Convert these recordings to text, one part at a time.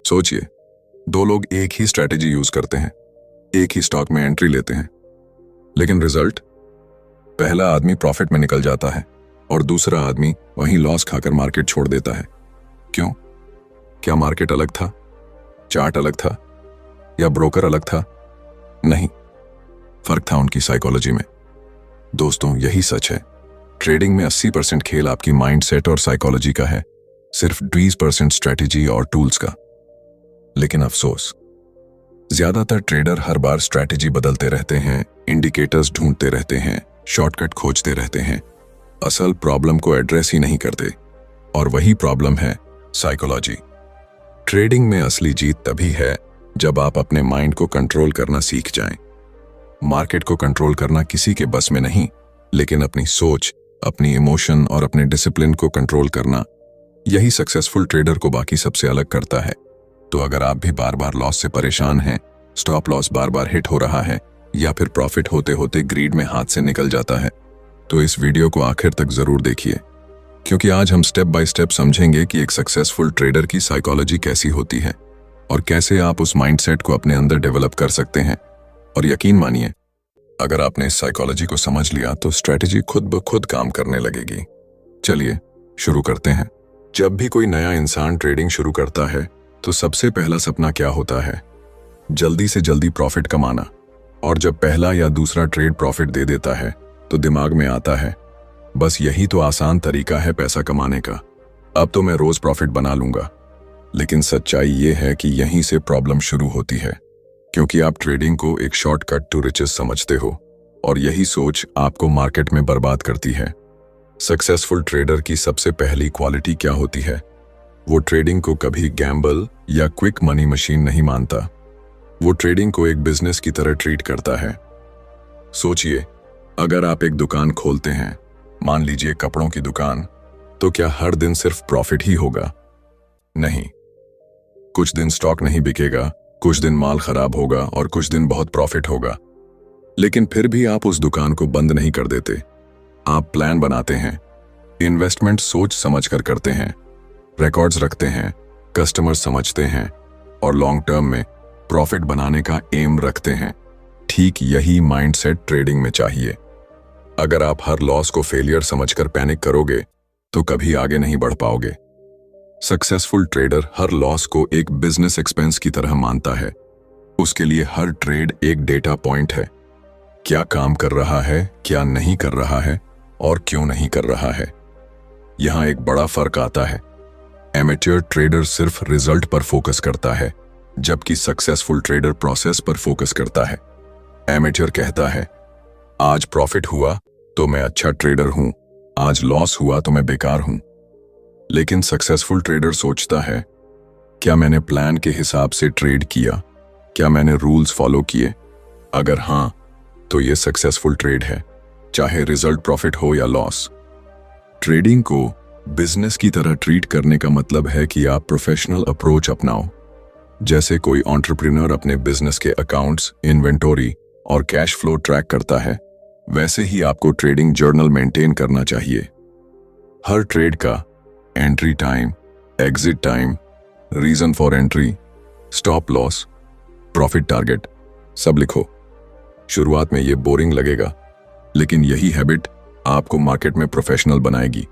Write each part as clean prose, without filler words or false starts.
सोचिए, दो लोग एक ही स्ट्रैटेजी यूज करते हैं, एक ही स्टॉक में एंट्री लेते हैं, लेकिन रिजल्ट, पहला आदमी प्रॉफिट में निकल जाता है और दूसरा आदमी वहीं लॉस खाकर मार्केट छोड़ देता है। क्यों? क्या मार्केट अलग था, चार्ट अलग था या ब्रोकर अलग था? नहीं, फर्क था उनकी साइकोलॉजी में। दोस्तों, यही सच है। ट्रेडिंग में 80% खेल आपकी माइंडसेट और साइकोलॉजी का है, सिर्फ 20% स्ट्रैटेजी और टूल्स का। लेकिन अफसोस, ज्यादातर ट्रेडर हर बार स्ट्रैटेजी बदलते रहते हैं, इंडिकेटर्स ढूंढते रहते हैं, शॉर्टकट खोजते रहते हैं, असल प्रॉब्लम को एड्रेस ही नहीं करते। और वही प्रॉब्लम है साइकोलॉजी। ट्रेडिंग में असली जीत तभी है जब आप अपने माइंड को कंट्रोल करना सीख जाएं। मार्केट को कंट्रोल करना किसी के बस में नहीं, लेकिन अपनी सोच, अपनी इमोशन और अपने डिसिप्लिन को कंट्रोल करना, यही सक्सेसफुल ट्रेडर को बाकी सबसे अलग करता है। तो अगर आप भी बार बार लॉस से परेशान हैं, स्टॉप लॉस बार बार हिट हो रहा है या फिर प्रॉफिट होते होते ग्रीड में हाथ से निकल जाता है, तो इस वीडियो को आखिर तक जरूर देखिए, क्योंकि आज हम स्टेप बाय स्टेप समझेंगे कि एक सक्सेसफुल ट्रेडर की साइकोलॉजी कैसी होती है और कैसे आप उस माइंडसेट को अपने अंदर डेवलप कर सकते हैं। और यकीन मानिए, अगर आपने इस साइकोलॉजी को समझ लिया तो स्ट्रैटेजी खुद ब खुद काम करने लगेगी। चलिए शुरू करते हैं। जब भी कोई नया इंसान ट्रेडिंग शुरू करता है तो सबसे पहला सपना क्या होता है? जल्दी से जल्दी प्रॉफिट कमाना। और जब पहला या दूसरा ट्रेड प्रॉफिट दे देता है तो दिमाग में आता है, बस यही तो आसान तरीका है पैसा कमाने का, अब तो मैं रोज प्रॉफिट बना लूंगा। लेकिन सच्चाई ये है कि यहीं से प्रॉब्लम शुरू होती है, क्योंकि आप ट्रेडिंग को एक शॉर्टकट टू रिचेस समझते हो और यही सोच आपको मार्केट में बर्बाद करती है। सक्सेसफुल ट्रेडर की सबसे पहली क्वालिटी क्या होती है? वो ट्रेडिंग को कभी गैम्बल या क्विक मनी मशीन नहीं मानता। वो ट्रेडिंग को एक बिजनेस की तरह ट्रीट करता है। सोचिए, अगर आप एक दुकान खोलते हैं, मान लीजिए कपड़ों की दुकान, तो क्या हर दिन सिर्फ प्रॉफिट ही होगा? नहीं। कुछ दिन स्टॉक नहीं बिकेगा, कुछ दिन माल खराब होगा और कुछ दिन बहुत प्रॉफिट होगा। लेकिन फिर भी आप उस दुकान को बंद नहीं कर देते। आप प्लान बनाते हैं, इन्वेस्टमेंट सोच समझकर करते हैं, रिकॉर्ड्स रखते हैं, कस्टमर समझते हैं और लॉन्ग टर्म में प्रॉफिट बनाने का एम रखते हैं। ठीक यही माइंडसेट ट्रेडिंग में चाहिए। अगर आप हर लॉस को फेलियर समझकर पैनिक करोगे तो कभी आगे नहीं बढ़ पाओगे। सक्सेसफुल ट्रेडर हर लॉस को एक बिजनेस एक्सपेंस की तरह मानता है। उसके लिए हर ट्रेड एक डेटा पॉइंट है। क्या काम कर रहा है, क्या नहीं कर रहा है और क्यों नहीं कर रहा है। यहां एक बड़ा फर्क आता है। एमेच्योर ट्रेडर सिर्फ रिजल्ट पर फोकस करता है, जबकि सक्सेसफुल ट्रेडर प्रोसेस पर फोकस करता है। एमेच्योर कहता है, आज प्रॉफिट हुआ तो मैं अच्छा ट्रेडर हूं, आज लॉस हुआ तो मैं बेकार हूं। लेकिन सक्सेसफुल ट्रेडर सोचता है, क्या मैंने प्लान के हिसाब से ट्रेड किया? क्या मैंने रूल्स फॉलो किए? अगर हां, तो ये सक्सेसफुल ट्रेड है, चाहे रिजल्ट प्रॉफिट हो या लॉस। ट्रेडिंग को बिजनेस की तरह ट्रीट करने का मतलब है कि आप प्रोफेशनल अप्रोच अपनाओ। जैसे कोई एंटरप्रेन्योर अपने बिजनेस के अकाउंट्स, इन्वेंटरी और कैश फ्लो ट्रैक करता है, वैसे ही आपको ट्रेडिंग जर्नल मेंटेन करना चाहिए। हर ट्रेड का entry time, exit time, reason for entry, stop loss, profit target सब लिखो। शुरुआत में ये बोरिंग लगेगा, लेकिन यही हैबिट आपको मार्केट में प्रोफेशनल बनाएगी।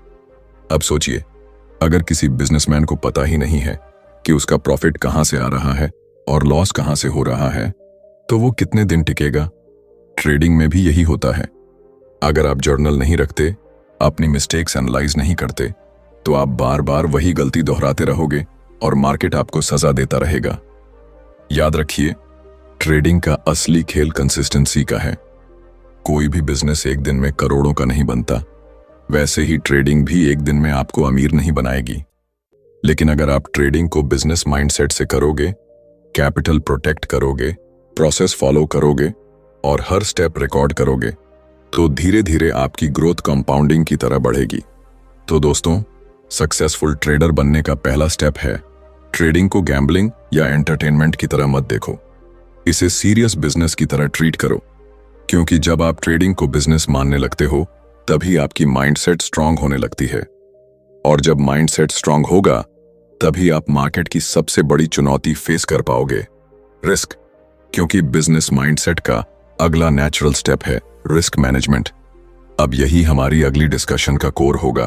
अब सोचिए, अगर किसी बिजनेसमैन को पता ही नहीं है कि उसका प्रॉफिट कहां से आ रहा है और लॉस कहां से हो रहा है, तो वो कितने दिन टिकेगा? ट्रेडिंग में भी यही होता है। अगर आप जर्नल नहीं रखते, अपनी मिस्टेक्स एनालाइज नहीं करते, तो आप बार बार वही गलती दोहराते रहोगे और मार्केट आपको सजा देता रहेगा। याद रखिए, ट्रेडिंग का असली खेल कंसिस्टेंसी का है। कोई भी बिजनेस एक दिन में करोड़ों का नहीं बनता, वैसे ही ट्रेडिंग भी एक दिन में आपको अमीर नहीं बनाएगी। लेकिन अगर आप ट्रेडिंग को बिजनेस माइंडसेट से करोगे, कैपिटल प्रोटेक्ट करोगे, प्रोसेस फॉलो करोगे और हर स्टेप रिकॉर्ड करोगे, तो धीरे धीरे आपकी ग्रोथ कंपाउंडिंग की तरह बढ़ेगी। तो दोस्तों, सक्सेसफुल ट्रेडर बनने का पहला स्टेप है, ट्रेडिंग को गैम्बलिंग या एंटरटेनमेंट की तरह मत देखो, इसे सीरियस बिजनेस की तरह ट्रीट करो। क्योंकि जब आप ट्रेडिंग को बिजनेस मानने लगते हो, तभी आपकी माइंडसेट स्ट्रांग होने लगती है। और जब माइंडसेट स्ट्रांग होगा, तभी आप मार्केट की सबसे बड़ी चुनौती फेस कर पाओगे, रिस्क। क्योंकि बिजनेस माइंडसेट का अगला नेचुरल स्टेप है रिस्क मैनेजमेंट। अब यही हमारी अगली डिस्कशन का कोर होगा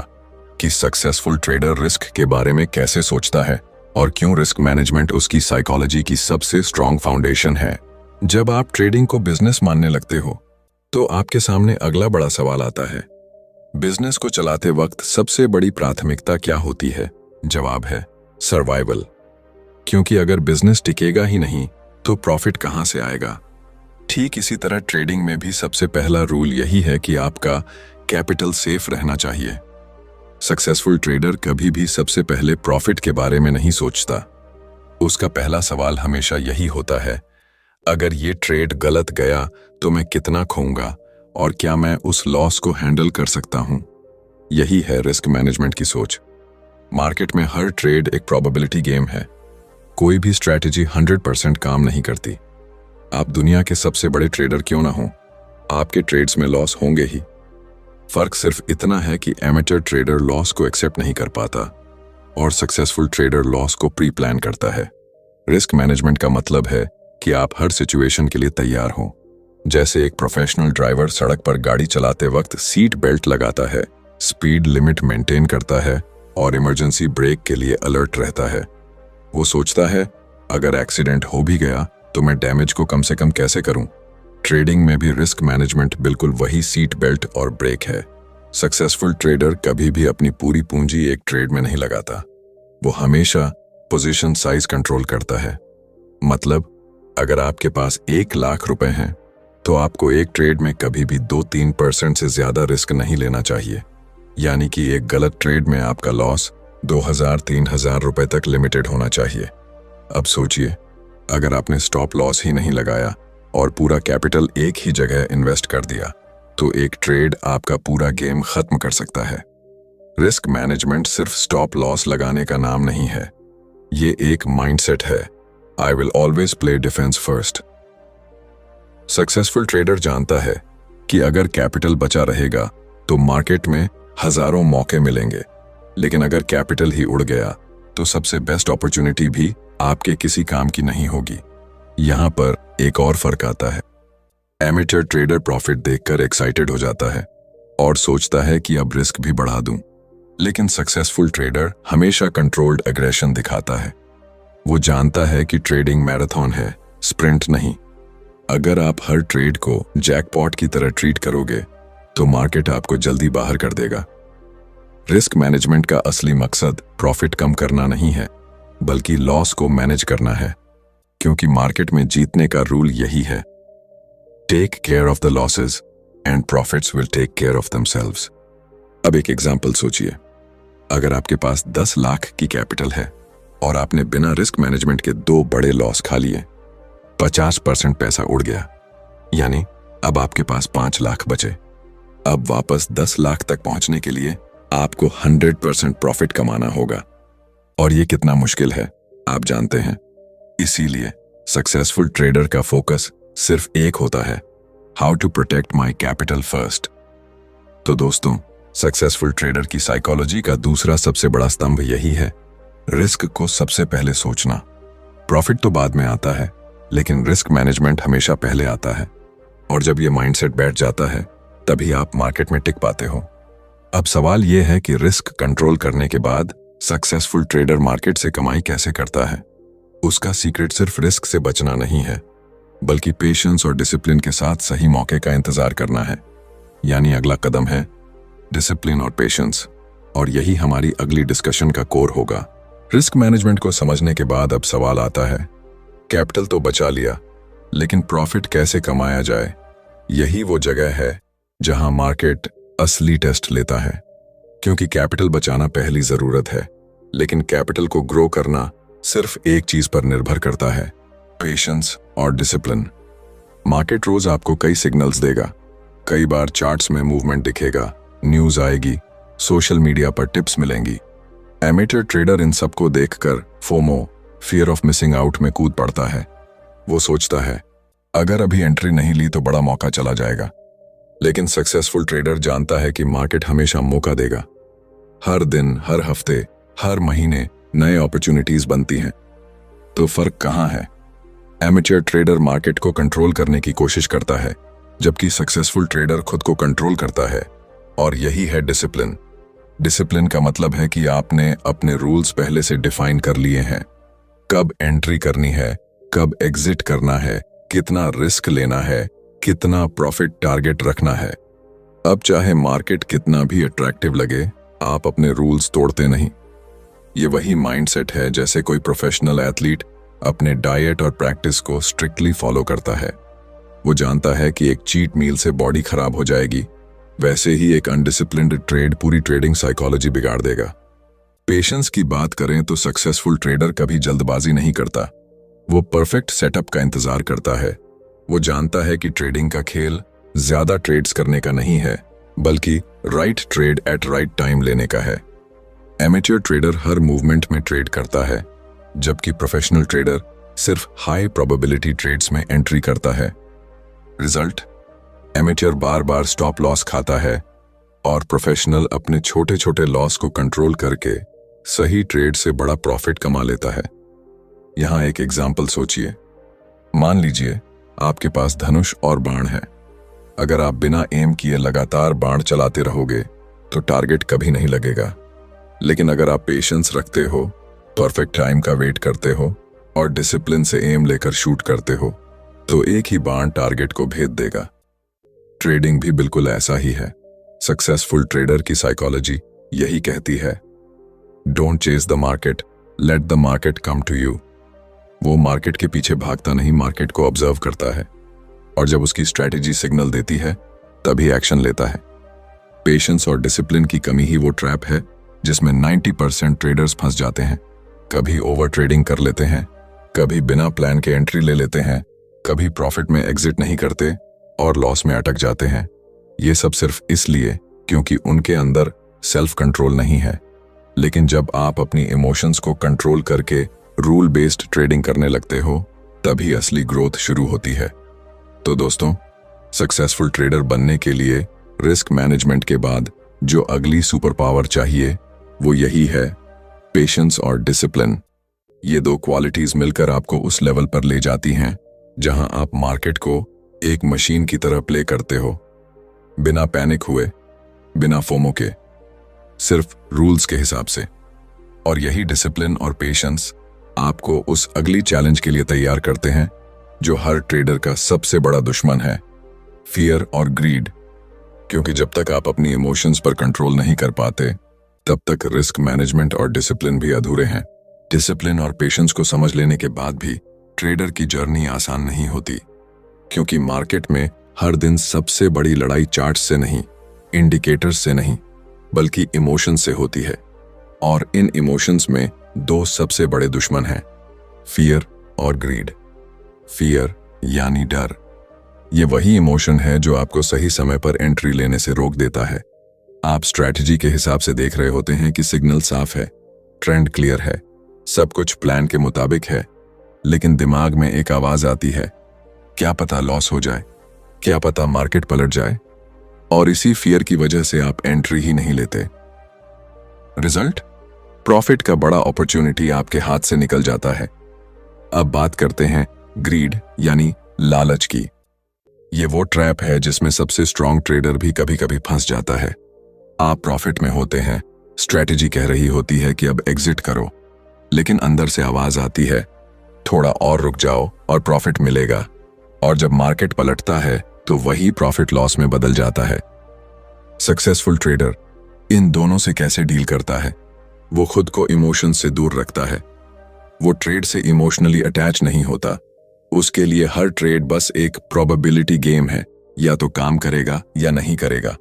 कि सक्सेसफुल ट्रेडर रिस्क के बारे में कैसे सोचता है और क्यों रिस्क मैनेजमेंट उसकी साइकोलॉजी की सबसे स्ट्रॉन्ग फाउंडेशन है। जब आप ट्रेडिंग को बिजनेस मानने लगते हो तो आपके सामने अगला बड़ा सवाल आता है, बिजनेस को चलाते वक्त सबसे बड़ी प्राथमिकता क्या होती है? जवाब है सर्वाइवल। क्योंकि अगर बिजनेस टिकेगा ही नहीं तो प्रॉफिट कहां से आएगा? ठीक इसी तरह ट्रेडिंग में भी सबसे पहला रूल यही है कि आपका कैपिटल सेफ रहना चाहिए। सक्सेसफुल ट्रेडर कभी भी सबसे पहले प्रॉफिट के बारे में नहीं सोचता। उसका पहला सवाल हमेशा यही होता है, अगर ये ट्रेड गलत गया तो मैं कितना खोऊंगा और क्या मैं उस लॉस को हैंडल कर सकता हूं? यही है रिस्क मैनेजमेंट की सोच। मार्केट में हर ट्रेड एक प्रोबेबिलिटी गेम है। कोई भी स्ट्रैटेजी 100% काम नहीं करती। आप दुनिया के सबसे बड़े ट्रेडर क्यों ना हो, आपके ट्रेड्स में लॉस होंगे ही। फर्क सिर्फ इतना है कि एमेचर ट्रेडर लॉस को एक्सेप्ट नहीं कर पाता और सक्सेसफुल ट्रेडर लॉस को प्री प्लान करता है। रिस्क मैनेजमेंट का मतलब है कि आप हर सिचुएशन के लिए तैयार हो। जैसे एक प्रोफेशनल ड्राइवर सड़क पर गाड़ी चलाते वक्त सीट बेल्ट लगाता है, स्पीड लिमिट मेंटेन करता है और इमरजेंसी ब्रेक के लिए अलर्ट रहता है। वो सोचता है, अगर एक्सीडेंट हो भी गया तो मैं डैमेज को कम से कम कैसे करूं। ट्रेडिंग में भी रिस्क मैनेजमेंट बिल्कुल वही सीट बेल्ट और ब्रेक है। सक्सेसफुल ट्रेडर कभी भी अपनी पूरी पूंजी एक ट्रेड में नहीं लगाता। वो हमेशा पोजीशन साइज कंट्रोल करता है। मतलब अगर आपके पास 1,00,000 रुपए हैं तो आपको एक ट्रेड में कभी भी 2-3% से ज्यादा रिस्क नहीं लेना चाहिए। यानी कि एक गलत ट्रेड में आपका लॉस 2,000-3,000 रुपए तक लिमिटेड होना चाहिए। अब सोचिए, अगर आपने स्टॉप लॉस ही नहीं लगाया और पूरा कैपिटल एक ही जगह इन्वेस्ट कर दिया तो एक ट्रेड आपका पूरा गेम खत्म कर सकता है। रिस्क मैनेजमेंट सिर्फ स्टॉप लॉस लगाने का नाम नहीं है, ये एक माइंडसेट है। I will always play defence first. Successful trader जानता है कि अगर कैपिटल बचा रहेगा तो मार्केट में हजारों मौके मिलेंगे, लेकिन अगर कैपिटल ही उड़ गया तो सबसे बेस्ट अपॉर्चुनिटी भी आपके किसी काम की नहीं होगी। यहां पर एक और फर्क आता है। एमेचर ट्रेडर प्रॉफिट देखकर एक्साइटेड हो जाता है और सोचता है कि अब रिस्क भी बढ़ा दूं, लेकिन सक्सेसफुल ट्रेडर हमेशा कंट्रोल्ड एग्रेशन दिखाता है। वो जानता है कि ट्रेडिंग मैराथन है, स्प्रिंट नहीं। अगर आप हर ट्रेड को जैकपॉट की तरह ट्रीट करोगे तो मार्केट आपको जल्दी बाहर कर देगा। रिस्क मैनेजमेंट का असली मकसद प्रॉफिट कम करना नहीं है, बल्कि लॉस को मैनेज करना है। क्योंकि मार्केट में जीतने का रूल यही है, take care of the losses and profits will take care of themselves. अब एक एग्जांपल सोचिए, अगर आपके पास 10 लाख की कैपिटल है और आपने बिना रिस्क मैनेजमेंट के 2 बड़े लॉस खा लिए, 50% पैसा उड़ गया, यानी अब आपके पास 5 लाख बचे। अब वापस 10 लाख तक पहुंचने के लिए आपको 100% प्रॉफिट कमाना होगा, और ये कितना मुश्किल है आप जानते हैं। इसीलिए सक्सेसफुल ट्रेडर का फोकस सिर्फ एक होता है, how to protect my capital first. तो दोस्तों, सक्सेसफुल ट्रेडर की साइकोलॉजी का दूसरा सबसे बड़ा स्तंभ यही है, रिस्क को सबसे पहले सोचना। प्रॉफिट तो बाद में आता है, लेकिन रिस्क मैनेजमेंट हमेशा पहले आता है। और जब ये माइंडसेट बैठ जाता है तभी आप मार्केट में टिक पाते हो। अब सवाल यह है कि रिस्क कंट्रोल करने के बाद सक्सेसफुल ट्रेडर मार्केट से कमाई कैसे करता है। उसका सीक्रेट सिर्फ रिस्क से बचना नहीं है, बल्कि पेशेंस और डिसिप्लिन के साथ सही मौके का इंतजार करना है। यानी अगला कदम है डिसिप्लिन और पेशेंस, और यही हमारी अगली डिस्कशन का कोर होगा। रिस्क मैनेजमेंट को समझने के बाद अब सवाल आता है, कैपिटल तो बचा लिया, लेकिन प्रॉफिट कैसे कमाया जाए। यही वो जगह है जहां मार्केट असली टेस्ट लेता है। क्योंकि कैपिटल बचाना पहली जरूरत है, लेकिन कैपिटल को ग्रो करना सिर्फ एक चीज पर निर्भर करता है, पेशेंस और डिसिप्लिन। मार्केट रोज आपको कई सिग्नल्स देगा। कई बार चार्ट्स में मूवमेंट दिखेगा, न्यूज आएगी, सोशल मीडिया पर टिप्स मिलेंगी। एमेटर ट्रेडर इन सबको देखकर FOMO, fear of missing out में कूद पड़ता है। वो सोचता है, अगर अभी एंट्री नहीं ली तो बड़ा मौका चला जाएगा। लेकिन सक्सेसफुल ट्रेडर जानता है कि मार्केट हमेशा मौका देगा। हर दिन, हर हफ्ते, हर महीने नए अपॉर्चुनिटीज बनती हैं। तो फर्क कहाँ है? एमेच्योर ट्रेडर मार्केट को कंट्रोल करने की कोशिश करता है, जबकि सक्सेसफुल ट्रेडर खुद को कंट्रोल करता है। और यही है डिसिप्लिन। डिसिप्लिन का मतलब है कि आपने अपने रूल्स पहले से डिफाइन कर लिए हैं। कब एंट्री करनी है, कब एग्जिट करना है, कितना रिस्क लेना है, कितना प्रॉफिट टारगेट रखना है। अब चाहे मार्केट कितना भी अट्रैक्टिव लगे, आप अपने रूल्स तोड़ते नहीं। ये वही माइंडसेट है जैसे कोई प्रोफेशनल एथलीट अपने डाइट और प्रैक्टिस को स्ट्रिक्टली फॉलो करता है। वो जानता है कि एक चीट मील से बॉडी खराब हो जाएगी, वैसे ही एक अनडिसिप्लिन्ड ट्रेड पूरी ट्रेडिंग साइकोलॉजी बिगाड़ देगा। पेशेंस की बात करें तो सक्सेसफुल ट्रेडर कभी जल्दबाजी नहीं करता। वो परफेक्ट सेटअप का इंतजार करता है। वो जानता है कि ट्रेडिंग का खेल ज्यादा ट्रेड्स करने का नहीं है, बल्कि right trade at right time लेने का है। एमेच्योर ट्रेडर हर मूवमेंट में ट्रेड करता है, जबकि प्रोफेशनल ट्रेडर सिर्फ हाई प्रोबेबिलिटी ट्रेड्स में एंट्री करता है। रिजल्ट, एमेच्योर बार बार स्टॉप लॉस खाता है और प्रोफेशनल अपने छोटे छोटे लॉस को कंट्रोल करके सही ट्रेड से बड़ा प्रॉफिट कमा लेता है। यहां एक एग्जाम्पल सोचिए। मान लीजिए आपके पास धनुष और बाण है। अगर आप बिना एम किए लगातार बाण चलाते रहोगे तो टारगेट कभी नहीं लगेगा। लेकिन अगर आप पेशेंस रखते हो, परफेक्ट टाइम का वेट करते हो और डिसिप्लिन से एम लेकर शूट करते हो, तो एक ही बाण टारगेट को भेद देगा। ट्रेडिंग भी बिल्कुल ऐसा ही है। सक्सेसफुल ट्रेडर की साइकोलॉजी यही कहती है, don't chase the market, let the market come to you. वो मार्केट के पीछे भागता नहीं, मार्केट को ऑब्जर्व करता है और जब उसकी स्ट्रैटेजी सिग्नल देती है तभी एक्शन लेता है। पेशेंस और डिसिप्लिन की कमी ही वो ट्रैप है जिसमें 90% ट्रेडर्स फंस जाते हैं। कभी ओवर ट्रेडिंग कर लेते हैं, कभी बिना प्लान के एंट्री ले लेते हैं, कभी प्रॉफिट में एग्जिट नहीं करते और लॉस में अटक जाते हैं। ये सब सिर्फ इसलिए क्योंकि उनके अंदर सेल्फ कंट्रोल नहीं है। लेकिन जब आप अपनी इमोशंस को कंट्रोल करके रूल बेस्ड ट्रेडिंग करने लगते हो, तभी असली ग्रोथ शुरू होती है। तो दोस्तों, सक्सेसफुल ट्रेडर बनने के लिए रिस्क मैनेजमेंट के बाद जो अगली सुपर पावर चाहिए वो यही है, पेशेंस और डिसिप्लिन। ये दो क्वालिटीज मिलकर आपको उस लेवल पर ले जाती हैं जहां आप मार्केट को एक मशीन की तरह प्ले करते हो, बिना पैनिक हुए, बिना फोमो के, सिर्फ रूल्स के हिसाब से। और यही डिसिप्लिन और पेशेंस आपको उस अगली चैलेंज के लिए तैयार करते हैं जो हर ट्रेडर का सबसे बड़ा दुश्मन है, फियर और ग्रीड। क्योंकि जब तक आप अपनी इमोशंस पर कंट्रोल नहीं कर पाते, तब तक रिस्क मैनेजमेंट और डिसिप्लिन भी अधूरे हैं। डिसिप्लिन और पेशेंस को समझ लेने के बाद भी ट्रेडर की जर्नी आसान नहीं होती, क्योंकि मार्केट में हर दिन सबसे बड़ी लड़ाई चार्ट्स से नहीं, इंडिकेटर्स से नहीं, बल्कि इमोशंस से होती है। और इन इमोशंस में दो सबसे बड़े दुश्मन हैं, फियर और ग्रीड। फियर यानी डर। ये वही इमोशन है जो आपको सही समय पर एंट्री लेने से रोक देता है। आप स्ट्रैटेजी के हिसाब से देख रहे होते हैं कि सिग्नल साफ है, ट्रेंड क्लियर है, सब कुछ प्लान के मुताबिक है, लेकिन दिमाग में एक आवाज आती है, क्या पता लॉस हो जाए, क्या पता मार्केट पलट जाए। और इसी फियर की वजह से आप एंट्री ही नहीं लेते। रिजल्ट, प्रॉफिट का बड़ा अपॉर्चुनिटी आपके हाथ से निकल जाता है। अब बात करते हैं ग्रीड यानी लालच की। ये वो ट्रैप है जिसमें सबसे स्ट्रांग ट्रेडर भी कभी कभी फंस जाता है। आप प्रॉफिट में होते हैं, स्ट्रैटेजी कह रही होती है कि अब एग्जिट करो, लेकिन अंदर से आवाज आती है, थोड़ा और रुक जाओ और प्रॉफिट मिलेगा। और जब मार्केट पलटता है तो वही प्रॉफिट लॉस में बदल जाता है। सक्सेसफुल ट्रेडर इन दोनों से कैसे डील करता है? वो खुद को इमोशन से दूर रखता है। वो ट्रेड से इमोशनली अटैच नहीं होता। उसके लिए हर ट्रेड बस एक प्रोबेबिलिटी गेम है, या तो काम करेगा या नहीं करेगा।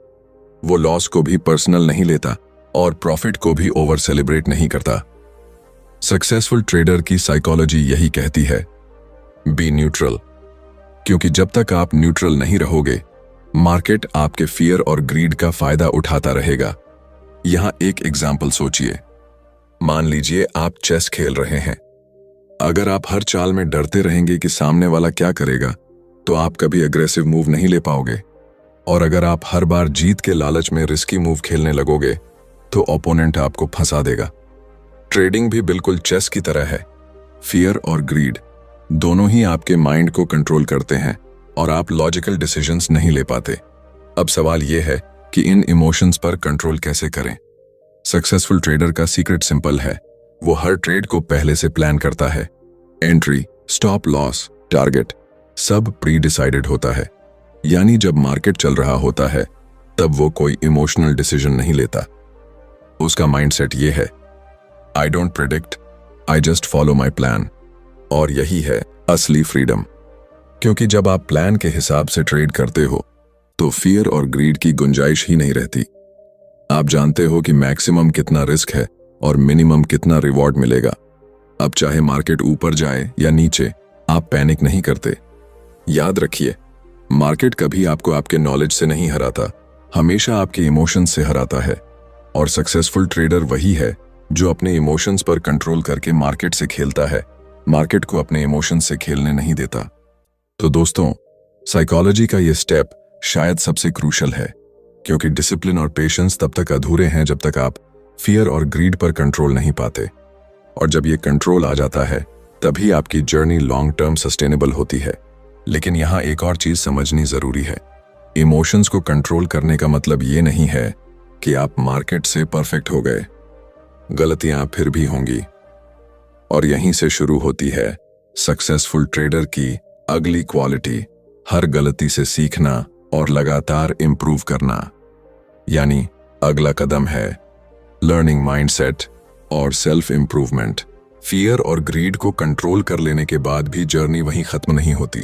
वो लॉस को भी पर्सनल नहीं लेता और प्रॉफिट को भी ओवर सेलिब्रेट नहीं करता। सक्सेसफुल ट्रेडर की साइकोलॉजी यही कहती है, बी न्यूट्रल। क्योंकि जब तक आप न्यूट्रल नहीं रहोगे, मार्केट आपके फियर और ग्रीड का फायदा उठाता रहेगा। यहां एक एग्जाम्पल सोचिए। मान लीजिए आप चेस खेल रहे हैं। अगर आप हर चाल में डरते रहेंगे कि सामने वाला क्या करेगा, तो आप कभी अग्रेसिव मूव नहीं ले पाओगे। और अगर आप हर बार जीत के लालच में रिस्की मूव खेलने लगोगे, तो ओपोनेंट आपको फंसा देगा। ट्रेडिंग भी बिल्कुल चेस की तरह है। फियर और ग्रीड दोनों ही आपके माइंड को कंट्रोल करते हैं और आप लॉजिकल डिसीजंस नहीं ले पाते। अब सवाल यह है कि इन इमोशंस पर कंट्रोल कैसे करें। सक्सेसफुल ट्रेडर का सीक्रेट सिंपल है, वो हर ट्रेड को पहले से प्लान करता है। एंट्री, स्टॉप लॉस, टारगेट सब प्री डिसाइडेड होता है। यानी जब मार्केट चल रहा होता है तब वो कोई इमोशनल डिसीजन नहीं लेता। उसका माइंडसेट ये है, I don't predict, I just follow my plan. और यही है असली फ्रीडम, क्योंकि जब आप प्लान के हिसाब से ट्रेड करते हो तो फियर और ग्रीड की गुंजाइश ही नहीं रहती। आप जानते हो कि मैक्सिमम कितना रिस्क है और मिनिमम कितना रिवॉर्ड मिलेगा। अब चाहे मार्केट ऊपर जाए या नीचे, आप पैनिक नहीं करते। याद रखिए, मार्केट कभी आपको आपके नॉलेज से नहीं हराता, हमेशा आपके इमोशंस से हराता है। और सक्सेसफुल ट्रेडर वही है जो अपने इमोशंस पर कंट्रोल करके मार्केट से खेलता है, मार्केट को अपने इमोशंस से खेलने नहीं देता। तो दोस्तों, साइकोलॉजी का ये स्टेप शायद सबसे क्रूशल है, क्योंकि डिसिप्लिन और पेशेंस तब तक अधूरे हैं जब तक आप फियर और ग्रीड पर कंट्रोल नहीं पाते। और जब ये कंट्रोल आ जाता है तभी आपकी जर्नी लॉन्ग टर्म सस्टेनेबल होती है। लेकिन यहाँ एक और चीज समझनी जरूरी है, इमोशंस को कंट्रोल करने का मतलब ये नहीं है कि आप मार्केट से परफेक्ट हो गए। गलतियां फिर भी होंगी, और यहीं से शुरू होती है सक्सेसफुल ट्रेडर की अगली क्वालिटी, हर गलती से सीखना और लगातार इंप्रूव करना। यानी अगला कदम है लर्निंग माइंडसेट और सेल्फ इंप्रूवमेंट। फियर और ग्रीड को कंट्रोल कर लेने के बाद भी जर्नी वहीं खत्म नहीं होती,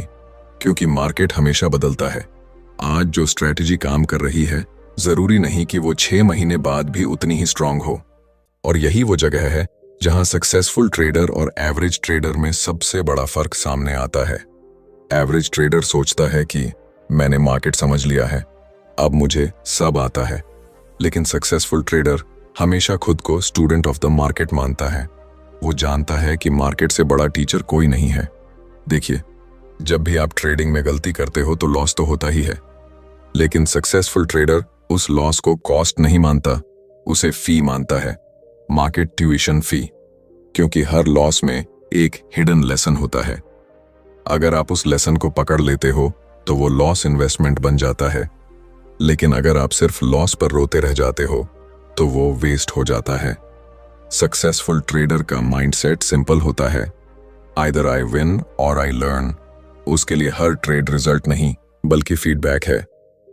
क्योंकि मार्केट हमेशा बदलता है। आज जो स्ट्रेटजी काम कर रही है, जरूरी नहीं कि वो 6 महीने बाद भी उतनी ही स्ट्रांग हो। और यही वो जगह है जहां सक्सेसफुल ट्रेडर और एवरेज ट्रेडर में सबसे बड़ा फर्क सामने आता है। एवरेज ट्रेडर सोचता है कि मैंने मार्केट समझ लिया है, अब मुझे सब आता है। लेकिन सक्सेसफुल ट्रेडर हमेशा खुद को स्टूडेंट ऑफ द मार्केट मानता है। वो जानता है कि मार्केट से बड़ा टीचर कोई नहीं है। देखिए, जब भी आप ट्रेडिंग में गलती करते हो तो लॉस तो होता ही है, लेकिन सक्सेसफुल ट्रेडर उस लॉस को कॉस्ट नहीं मानता, उसे फी मानता है, मार्केट ट्यूशन फी। क्योंकि हर लॉस में एक हिडन लेसन होता है। अगर आप उस लेसन को पकड़ लेते हो तो वो लॉस इन्वेस्टमेंट बन जाता है, लेकिन अगर आप सिर्फ लॉस पर रोते रह जाते हो तो वो वेस्ट हो जाता है। सक्सेसफुल ट्रेडर का माइंडसेट सिंपल होता है, आइदर आई विन और आई लर्न। उसके लिए हर ट्रेड रिजल्ट नहीं बल्कि फीडबैक है।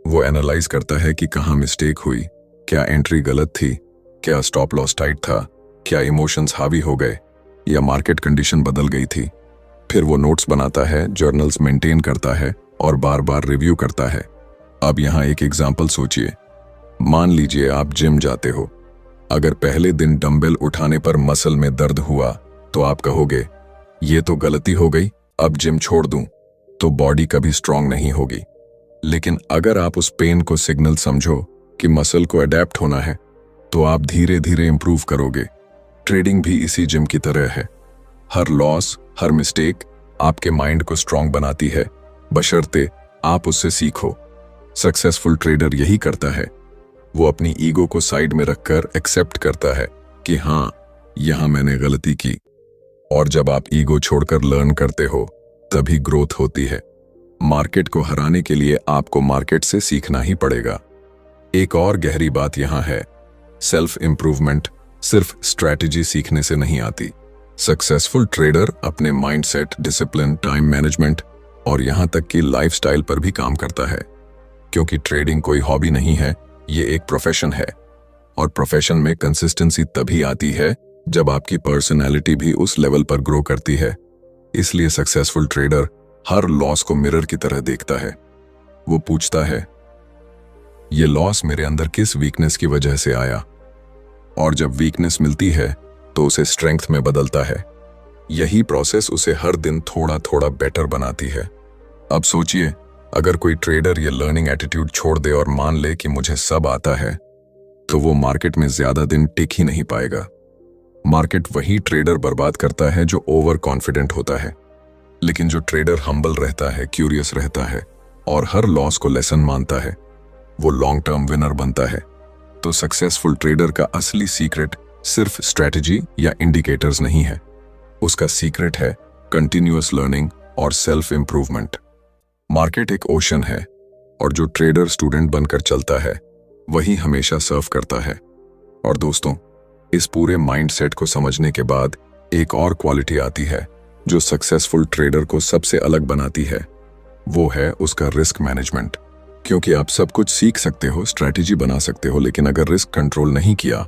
वो एनालाइज करता है कि कहाँ मिस्टेक हुई, क्या एंट्री गलत थी, क्या स्टॉप लॉस टाइट था, क्या इमोशंस हावी हो गए या मार्केट कंडीशन बदल गई थी। फिर वो नोट्स बनाता है, जर्नल्स मेंटेन करता है और बार बार रिव्यू करता है। अब यहाँ एक एग्जाम्पल सोचिए। मान लीजिए आप जिम जाते हो। अगर पहले दिन डंबल उठाने पर मसल में दर्द हुआ तो आप कहोगे ये तो गलती हो गई, अब जिम छोड़ दूं, तो बॉडी कभी स्ट्रांग नहीं होगी। लेकिन अगर आप उस पेन को सिग्नल समझो कि मसल को अडेप्ट होना है, तो आप धीरे धीरे इंप्रूव करोगे। ट्रेडिंग भी इसी जिम की तरह है। हर लॉस, हर मिस्टेक आपके माइंड को स्ट्रांग बनाती है, बशर्ते आप उससे सीखो। सक्सेसफुल ट्रेडर यही करता है, वो अपनी ईगो को साइड में रखकर एक्सेप्ट करता है कि हाँ, यहां मैंने गलती की। और जब आप ईगो छोड़कर लर्न करते हो तभी ग्रोथ होती है। मार्केट को हराने के लिए आपको मार्केट से सीखना ही पड़ेगा। एक और गहरी बात यहां है, सेल्फ इंप्रूवमेंट सिर्फ स्ट्रैटेजी सीखने से नहीं आती। सक्सेसफुल ट्रेडर अपने माइंडसेट, डिसिप्लिन, टाइम मैनेजमेंट और यहां तक कि लाइफस्टाइल पर भी काम करता है। क्योंकि ट्रेडिंग कोई हॉबी नहीं है, ये एक प्रोफेशन है। और प्रोफेशन में कंसिस्टेंसी तभी आती है जब आपकी पर्सनैलिटी भी उस लेवल पर ग्रो करती है। इसलिए सक्सेसफुल ट्रेडर हर लॉस को मिरर की तरह देखता है। वो पूछता है, ये लॉस मेरे अंदर किस वीकनेस की वजह से आया? और जब वीकनेस मिलती है तो उसे स्ट्रेंथ में बदलता है। यही प्रोसेस उसे हर दिन थोड़ा थोड़ा बेटर बनाती है। अब सोचिए, अगर कोई ट्रेडर ये लर्निंग एटीट्यूड छोड़ दे और मान ले कि मुझे सब आता है, तो वो मार्केट में ज्यादा दिन टिक ही नहीं पाएगा। मार्केट वही ट्रेडर बर्बाद करता है जो ओवर कॉन्फिडेंट होता है। लेकिन जो ट्रेडर हम्बल रहता है, क्यूरियस रहता है और हर लॉस को लेसन मानता है, वो लॉन्ग टर्म विनर बनता है। तो सक्सेसफुल ट्रेडर का असली सीक्रेट सिर्फ स्ट्रैटेजी या इंडिकेटर्स नहीं है, उसका सीक्रेट है कंटिन्यूअस लर्निंग और सेल्फ इंप्रूवमेंट। मार्केट एक ओशन है और जो ट्रेडर स्टूडेंट बनकर चलता है वही हमेशा सर्व करता है। और दोस्तों, इस पूरे माइंडसेट को समझने के बाद एक और क्वालिटी आती है जो सक्सेसफुल ट्रेडर को सबसे अलग बनाती है, वो है उसका रिस्क मैनेजमेंट। क्योंकि आप सब कुछ सीख सकते हो, स्ट्रैटेजी बना सकते हो, लेकिन अगर रिस्क कंट्रोल नहीं किया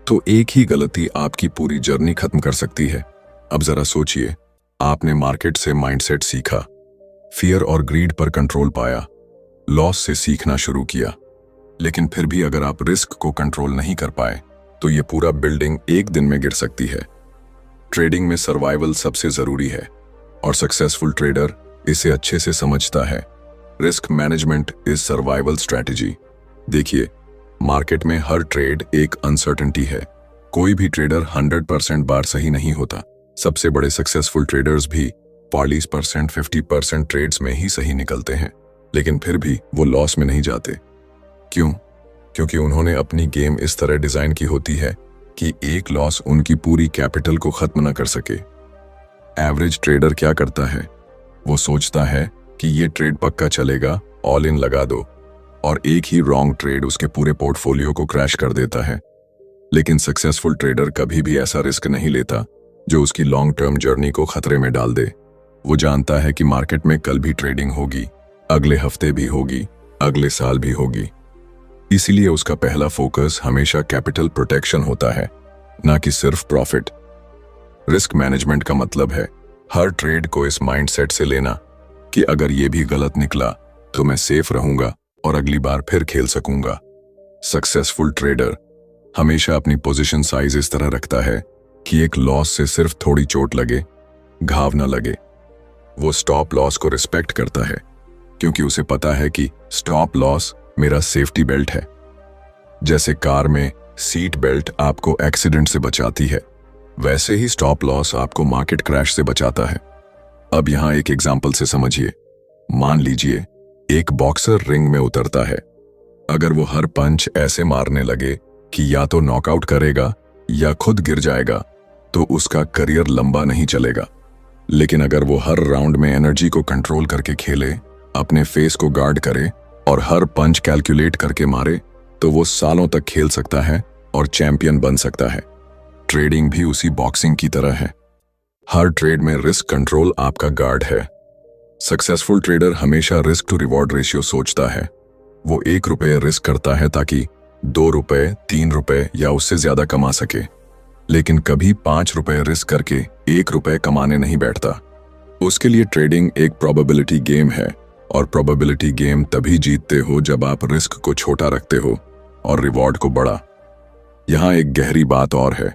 तो एक ही गलती आपकी पूरी जर्नी खत्म कर सकती है। अब जरा सोचिए, आपने मार्केट से माइंडसेट सीखा, फियर और ग्रीड पर कंट्रोल पाया, लॉस से सीखना शुरू किया, लेकिन फिर भी अगर आप रिस्क को कंट्रोल नहीं कर पाए तो ये पूरा बिल्डिंग एक दिन में गिर सकती है। ट्रेडिंग में सर्वाइवल सबसे जरूरी है और सक्सेसफुल ट्रेडर इसे अच्छे से समझता है। Risk management is survival strategy. देखिए, मार्केट में हर ट्रेड एक अनसर्टेनिटी है। कोई भी ट्रेडर 100% बार सही नहीं होता। सबसे बड़े सक्सेसफुल ट्रेडर्स भी 40%, 50% ट्रेड्स में ही सही निकलते हैं, लेकिन फिर भी वो लॉस में नहीं जाते। क्यों? क्योंकि उन्होंने अपनी गेम इस तरह डिजाइन की होती है कि एक लॉस उनकी पूरी कैपिटल को खत्म न कर सके। एवरेज ट्रेडर क्या करता है? वो सोचता है कि ये ट्रेड पक्का चलेगा, ऑल इन लगा दो, और एक ही रॉन्ग ट्रेड उसके पूरे पोर्टफोलियो को क्रैश कर देता है। लेकिन सक्सेसफुल ट्रेडर कभी भी ऐसा रिस्क नहीं लेता जो उसकी लॉन्ग टर्म जर्नी को खतरे में डाल दे। वो जानता है कि मार्केट में कल भी ट्रेडिंग होगी, अगले हफ्ते भी होगी, अगले साल भी होगी। इसीलिए उसका पहला फोकस हमेशा कैपिटल प्रोटेक्शन होता है, ना कि सिर्फ प्रॉफिट। रिस्क मैनेजमेंट का मतलब है हर ट्रेड को इस माइंडसेट से लेना कि अगर ये भी गलत निकला तो मैं सेफ रहूंगा और अगली बार फिर खेल सकूंगा। सक्सेसफुल ट्रेडर हमेशा अपनी पोजीशन साइज इस तरह रखता है कि एक लॉस से सिर्फ थोड़ी चोट लगे, घाव न लगे। वो स्टॉप लॉस को रिस्पेक्ट करता है क्योंकि उसे पता है कि स्टॉप लॉस मेरा सेफ्टी बेल्ट है। जैसे कार में सीट बेल्ट आपको एक्सीडेंट से बचाती है, वैसे ही स्टॉप लॉस आपको मार्केट क्रैश से बचाता है। अब यहां एक एग्जाम्पल से समझिए। मान लीजिए एक बॉक्सर रिंग में उतरता है। अगर वो हर पंच ऐसे मारने लगे कि या तो नॉकआउट करेगा या खुद गिर जाएगा तो उसका करियर लंबा नहीं चलेगा। लेकिन अगर वो हर राउंड में एनर्जी को कंट्रोल करके खेले, अपने फेस को गार्ड करे और हर पंच कैलकुलेट करके मारे, तो वो सालों तक खेल सकता है और चैंपियन बन सकता है। ट्रेडिंग भी उसी बॉक्सिंग की तरह है। हर ट्रेड में रिस्क कंट्रोल आपका गार्ड है। सक्सेसफुल ट्रेडर हमेशा रिस्क टू रिवॉर्ड रेशियो सोचता है। वो 1 रुपये रिस्क करता है ताकि 2 रुपये, 3 रुपये या उससे ज्यादा कमा सके, लेकिन कभी 5 रुपये रिस्क करके 1 रुपये कमाने नहीं बैठता। उसके लिए ट्रेडिंग एक प्रोबेबिलिटी गेम है और प्रोबेबिलिटी गेम तभी जीतते हो जब आप रिस्क को छोटा रखते हो और रिवॉर्ड को बड़ा। यहां एक गहरी बात और है,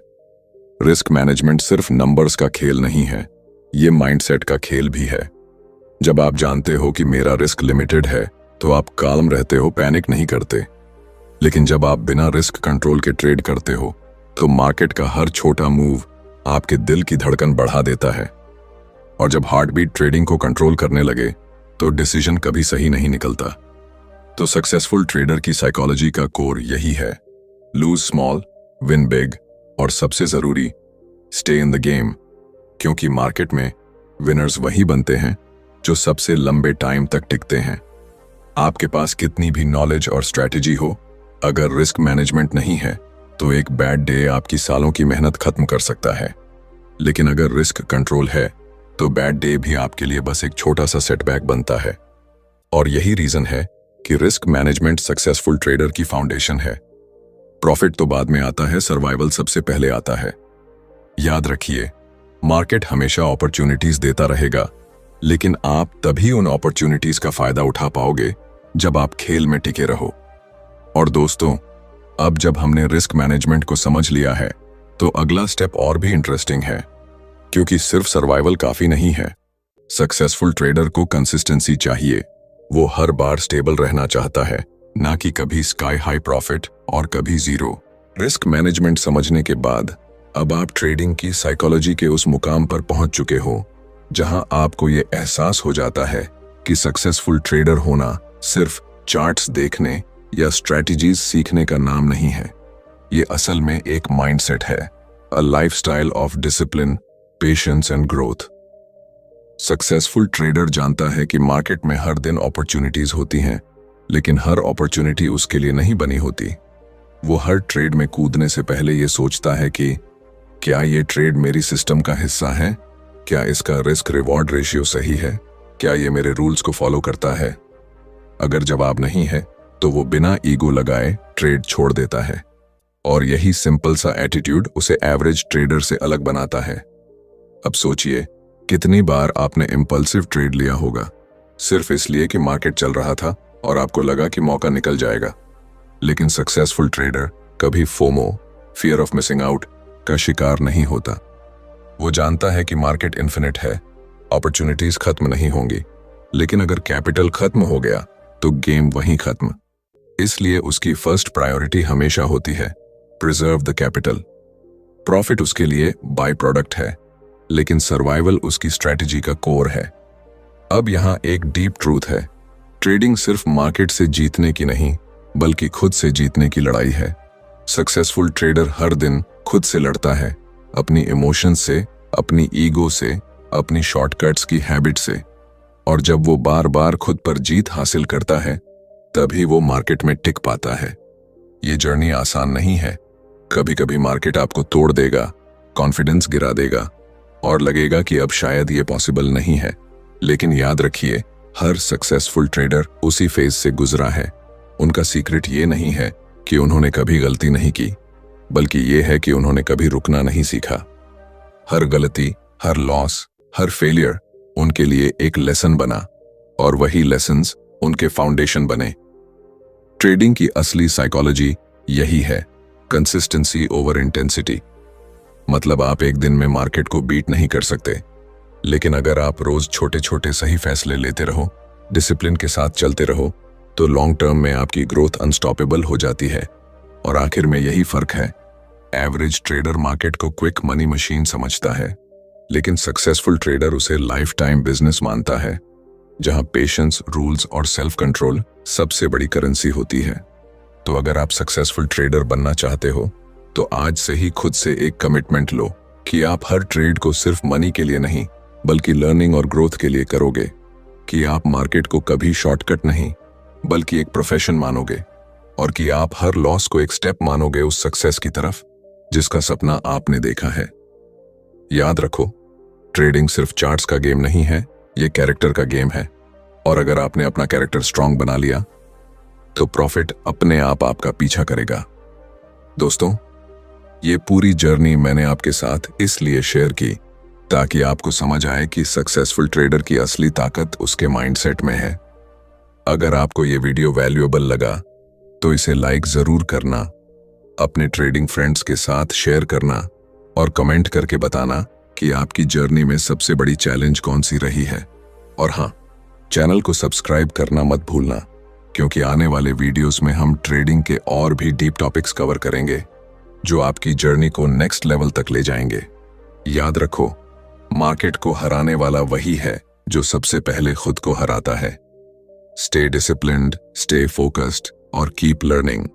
रिस्क मैनेजमेंट सिर्फ नंबर्स का खेल नहीं है, ये माइंडसेट का खेल भी है। जब आप जानते हो कि मेरा रिस्क लिमिटेड है तो आप काल्म रहते हो, पैनिक नहीं करते। लेकिन जब आप बिना रिस्क कंट्रोल के ट्रेड करते हो तो मार्केट का हर छोटा मूव आपके दिल की धड़कन बढ़ा देता है। और जब हार्ट बीट ट्रेडिंग को कंट्रोल करने लगे तो डिसीजन कभी सही नहीं निकलता। तो सक्सेसफुल ट्रेडर की साइकोलॉजी का कोर यही है, लूज स्मॉल, विन बिग, और सबसे जरूरी, स्टे इन द गेम। क्योंकि मार्केट में विनर्स वही बनते हैं जो सबसे लंबे टाइम तक टिकते हैं। आपके पास कितनी भी नॉलेज और स्ट्रैटेजी हो, अगर रिस्क मैनेजमेंट नहीं है तो एक बैड डे आपकी सालों की मेहनत खत्म कर सकता है। लेकिन अगर रिस्क कंट्रोल है तो बैड डे भी आपके लिए बस एक छोटा सा सेटबैक बनता है। और यही रीजन है कि रिस्क मैनेजमेंट सक्सेसफुल ट्रेडर की फाउंडेशन है। प्रॉफिट तो बाद में आता है, सर्वाइवल सबसे पहले आता है। याद रखिए, मार्केट हमेशा अपॉर्चुनिटीज देता रहेगा, लेकिन आप तभी उन अपॉर्चुनिटीज का फायदा उठा पाओगे जब आप खेल में टिके रहो। और दोस्तों, अब जब हमने रिस्क मैनेजमेंट को समझ लिया है तो अगला स्टेप और भी इंटरेस्टिंग है, क्योंकि सिर्फ सर्वाइवल काफी नहीं है। सक्सेसफुल ट्रेडर को कंसिस्टेंसी चाहिए। वो हर बार स्टेबल रहना चाहता है, ना कि कभी स्काई हाई प्रॉफिट और कभी जीरो। रिस्क मैनेजमेंट समझने के बाद अब आप ट्रेडिंग की साइकोलॉजी के उस मुकाम पर पहुंच चुके हो जहां आपको ये एहसास हो जाता है कि सक्सेसफुल ट्रेडर होना सिर्फ चार्ट्स देखने या स्ट्रैटेजीज सीखने का नाम नहीं है। ये असल में एक माइंडसेट है, a lifestyle of discipline, patience and growth. Successful trader जानता है कि मार्केट में हर दिन अपॉर्चुनिटीज होती हैं, लेकिन हर अपॉर्चुनिटी उसके लिए नहीं बनी होती। वो हर ट्रेड में कूदने से पहले ये सोचता है कि क्या ये ट्रेड मेरी सिस्टम का हिस्सा है, क्या इसका रिस्क रिवॉर्ड रेशियो सही है, क्या ये मेरे रूल्स को फॉलो करता है। अगर जवाब नहीं है तो वो बिना ईगो लगाए ट्रेड छोड़ देता है, और यही सिंपल सा एटीट्यूड उसे एवरेज ट्रेडर से अलग बनाता है। अब सोचिए, कितनी बार आपने इंपल्सिव ट्रेड लिया होगा सिर्फ इसलिए कि मार्केट चल रहा था और आपको लगा कि मौका निकल जाएगा। लेकिन सक्सेसफुल ट्रेडर कभी FOMO, fear of missing out, का शिकार नहीं होता। वो जानता है कि मार्केट इन्फिनिट है, अपॉर्चुनिटीज खत्म नहीं होंगी, लेकिन अगर कैपिटल खत्म हो गया तो गेम वहीं खत्म। इसलिए उसकी फर्स्ट प्रायोरिटी हमेशा होती है प्रिजर्व द कैपिटल। प्रॉफिट उसके लिए बाय प्रोडक्ट है, लेकिन सर्वाइवल उसकी स्ट्रेटजी का कोर है। अब यहां एक डीप ट्रूथ है, ट्रेडिंग सिर्फ मार्केट से जीतने की नहीं बल्कि खुद से जीतने की लड़ाई है। सक्सेसफुल ट्रेडर हर दिन खुद से लड़ता है, अपनी इमोशंस से, अपनी ईगो से, अपनी शॉर्टकट्स की हैबिट से। और जब वो बार बार खुद पर जीत हासिल करता है तभी वो मार्केट में टिक पाता है। ये जर्नी आसान नहीं है, कभी कभी मार्केट आपको तोड़ देगा, कॉन्फिडेंस गिरा देगा और लगेगा कि अब शायद ये पॉसिबल नहीं है। लेकिन याद रखिए, हर सक्सेसफुल ट्रेडर उसी फेज से गुजरा है। उनका सीक्रेट ये नहीं है कि उन्होंने कभी गलती नहीं की, बल्कि ये है कि उन्होंने कभी रुकना नहीं सीखा। हर गलती, हर लॉस, हर फेलियर उनके लिए एक लेसन बना, और वही लेसन्स उनके फाउंडेशन बने। ट्रेडिंग की असली साइकोलॉजी यही है, कंसिस्टेंसी ओवर इंटेंसिटी। मतलब आप एक दिन में मार्केट को बीट नहीं कर सकते, लेकिन अगर आप रोज छोटे छोटे सही फैसले लेते रहो, डिसिप्लिन के साथ चलते रहो, तो लॉन्ग टर्म में आपकी ग्रोथ अनस्टॉपेबल हो जाती है। और आखिर में यही फर्क है, एवरेज ट्रेडर मार्केट को क्विक मनी मशीन समझता है, लेकिन सक्सेसफुल ट्रेडर उसे लाइफ टाइम बिजनेस मानता है, जहां पेशेंस, रूल्स और सेल्फ कंट्रोल सबसे बड़ी करेंसी होती है। तो अगर आप सक्सेसफुल ट्रेडर बनना चाहते हो तो आज से ही खुद से एक कमिटमेंट लो कि आप हर ट्रेड को सिर्फ मनी के लिए नहीं बल्कि लर्निंग और ग्रोथ के लिए करोगे, कि आप मार्केट को कभी शॉर्टकट नहीं बल्कि एक प्रोफेशन मानोगे, और कि आप हर लॉस को एक स्टेप मानोगे उस सक्सेस की तरफ जिसका सपना आपने देखा है। याद रखो, ट्रेडिंग सिर्फ चार्ट्स का गेम नहीं है, ये कैरेक्टर का गेम है। और अगर आपने अपना कैरेक्टर स्ट्रांग बना लिया तो प्रॉफिट अपने आप आपका पीछा करेगा। दोस्तों, ये पूरी जर्नी मैंने आपके साथ इसलिए शेयर की ताकि आपको समझ आए कि सक्सेसफुल ट्रेडर की असली ताकत उसके माइंडसेट में है। अगर आपको ये वीडियो वैल्यूएबल लगा तो इसे लाइक जरूर करना, अपने ट्रेडिंग फ्रेंड्स के साथ शेयर करना और कमेंट करके बताना कि आपकी जर्नी में सबसे बड़ी चैलेंज कौन सी रही है। और हाँ, चैनल को सब्सक्राइब करना मत भूलना, क्योंकि आने वाले वीडियोस में हम ट्रेडिंग के और भी डीप टॉपिक्स कवर करेंगे जो आपकी जर्नी को नेक्स्ट लेवल तक ले जाएंगे। याद रखो, मार्केट को हराने वाला वही है जो सबसे पहले खुद को हराता है। स्टे डिसिप्लिन्ड, स्टे फोकस्ड और कीप लर्निंग।